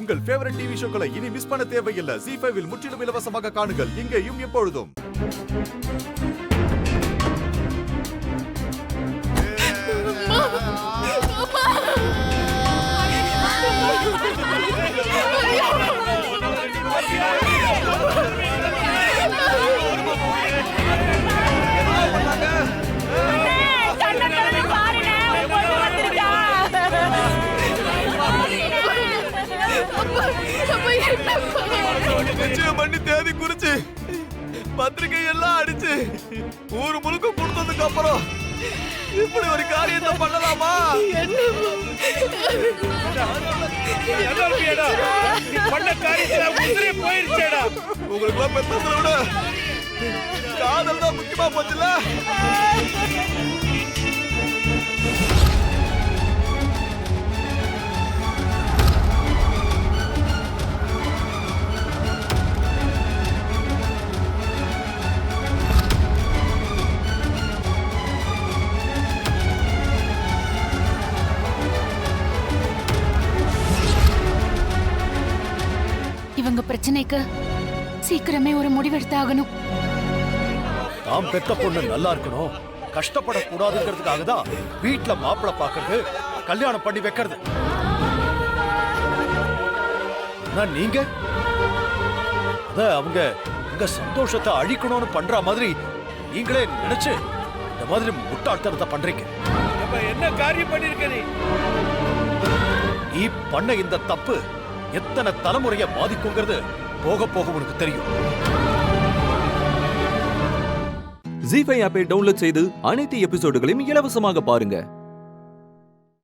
உங்கள் favourite TV ஷோக்களை இனி miss பண்ண தேவையில்லை. ZEE5 இல் முற்றிலும் இலவசமாக காணுங்கள், இங்கேயும் எப்பொழுதும். நிச்சயம் பண்ணி தேதி குறிச்சு பத்திரிகை எல்லாம் அடிச்சு ஊர் முழுக்க கொடுத்ததுக்கு அப்புறம் இப்படி ஒரு காரியத்தை பண்ணலாமா? உங்களுக்கு எல்லாம் பெத்ததை விட காதல் தான் முக்கியமா போச்சுல. இவங்க பிரச்சனைக்கு சீக்கிரமே ஒரு முடிவெடுத்தாகணும். தாம் பெத்த பொண்ணு நல்லா இருக்கணும், கஷ்டப்படக்கூடாதுங்கிறதுக்காக தான் வீட்டுல மாப்பிளை பாக்குறது, கல்யாணம் பண்ணி வைக்கிறது. நீங்க அவங்க உங்க சந்தோஷத்தை அழிக்கணும்னு பண்ற மாதிரி நீங்களே நினைச்சு இந்த மாதிரி முட்டாள்தனத்தை பண்றீங்க. என்ன காரியம் பண்ணிருக்க நீ பண்ண இந்த தப்பு எத்தனை தலைமுறையை பாதிக்குங்கிறது போக போக உனக்கு தெரியும். ZEE5 ஆப்பை டவுன்லோட் செய்து அனைத்து எபிசோடுகளையும் இலவசமாக பாருங்க.